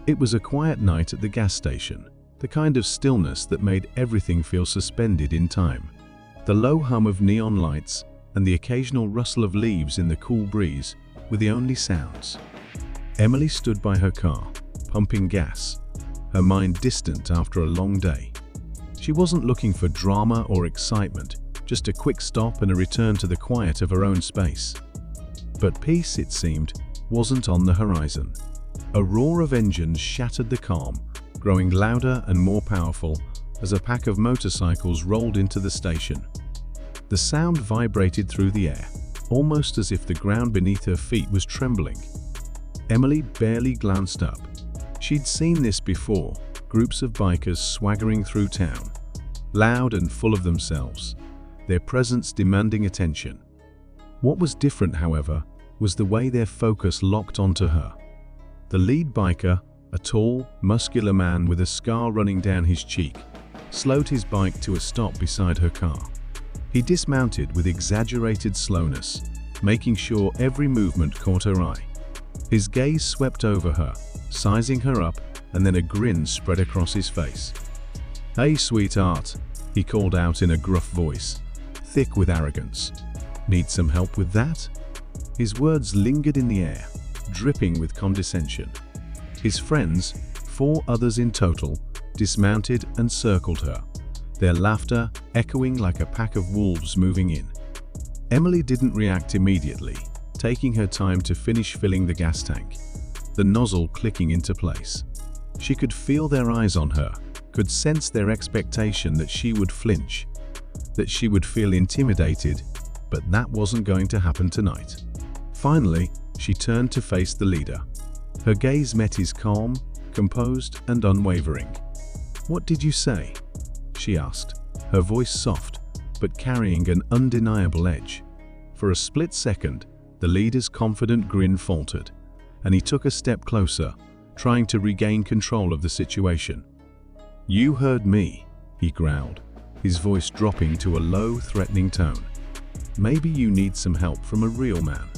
It was a quiet night at the gas station, the kind of stillness that made everything feel suspended in time. The low hum of neon lights and the occasional rustle of leaves in the cool breeze were the only sounds. Emily stood by her car, pumping gas, her mind distant after a long day. She wasn't looking for drama or excitement, just a quick stop and a return to the quiet of her own space. But peace, it seemed, wasn't on the horizon. A roar of engines shattered the calm, growing louder and more powerful as a pack of motorcycles rolled into the station. The sound vibrated through the air, almost as if the ground beneath her feet was trembling. Emily barely glanced up. She'd seen this before, groups of bikers swaggering through town, loud and full of themselves, their presence demanding attention. What was different, however, was the way their focus locked onto her. The lead biker, a tall, muscular man with a scar running down his cheek, slowed his bike to a stop beside her car. He dismounted with exaggerated slowness, making sure every movement caught her eye. His gaze swept over her, sizing her up, and then a grin spread across his face. "Hey, sweetheart," he called out in a gruff voice, thick with arrogance. "Need some help with that?" His words lingered in the air, dripping with condescension. His friends, 4 others in total, dismounted and circled her, their laughter echoing like a pack of wolves moving in. Emily didn't react immediately, taking her time to finish filling the gas tank, the nozzle clicking into place. She could feel their eyes on her, could sense their expectation that she would flinch, that she would feel intimidated, but that wasn't going to happen tonight. Finally, she turned to face the leader. Her gaze met his calm, composed, and unwavering. "What did you say?" she asked, her voice soft, but carrying an undeniable edge. For a split second, the leader's confident grin faltered, and he took a step closer, trying to regain control of the situation. "You heard me," he growled, his voice dropping to a low, threatening tone. "Maybe you need some help from a real man."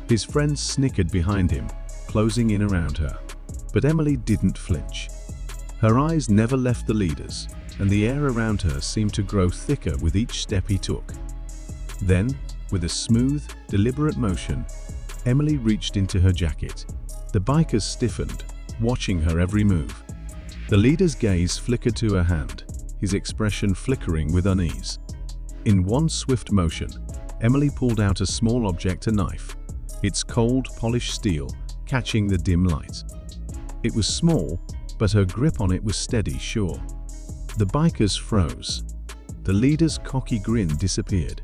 His friends snickered behind him, closing in around her. But Emily didn't flinch. Her eyes never left the leader's, and the air around her seemed to grow thicker with each step he took. Then, with a smooth, deliberate motion, Emily reached into her jacket. The bikers stiffened, watching her every move. The leader's gaze flickered to her hand, his expression flickering with unease. In one swift motion, Emily pulled out a small object, a knife, its cold, polished steel catching the dim light. It was small, but her grip on it was steady, sure. The bikers froze. The leader's cocky grin disappeared.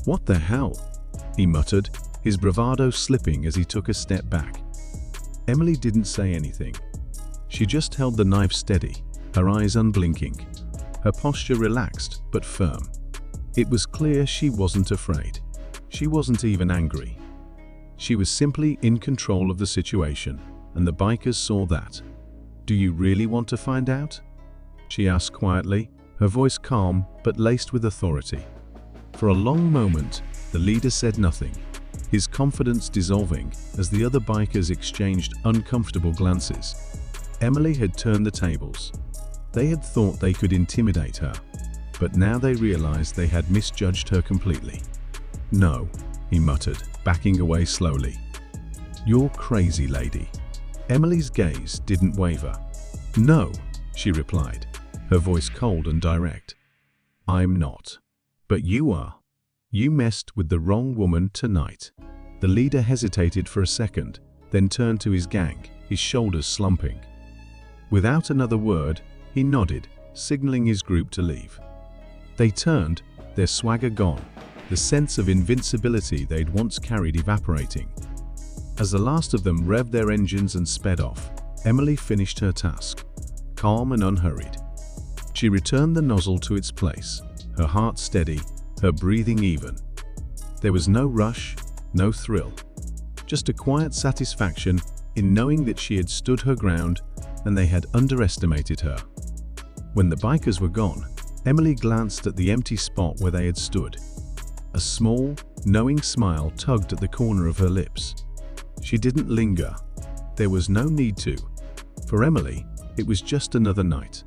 "What the hell?" he muttered, his bravado slipping as he took a step back. Emily didn't say anything. She just held the knife steady, her eyes unblinking, her posture relaxed but firm. It was clear she wasn't afraid. She wasn't even angry. She was simply in control of the situation, and the bikers saw that. "Do you really want to find out?" she asked quietly, her voice calm but laced with authority. For a long moment, the leader said nothing, his confidence dissolving as the other bikers exchanged uncomfortable glances. Emily had turned the tables. They had thought they could intimidate her, but now they realized they had misjudged her completely. "No," he muttered, backing away slowly. "You're crazy, lady." Emily's gaze didn't waver. "No," she replied, her voice cold and direct. "I'm not. But you are. You messed with the wrong woman tonight." The leader hesitated for a second, then turned to his gang, his shoulders slumping. Without another word, he nodded, signaling his group to leave. They turned, their swagger gone, the sense of invincibility they'd once carried evaporating. As the last of them revved their engines and sped off, Emily finished her task, calm and unhurried. She returned the nozzle to its place, her heart steady, her breathing even. There was no rush, no thrill, just a quiet satisfaction in knowing that she had stood her ground and they had underestimated her. When the bikers were gone, Emily glanced at the empty spot where they had stood. A small, knowing smile tugged at the corner of her lips. She didn't linger. There was no need to. For Emily, it was just another night,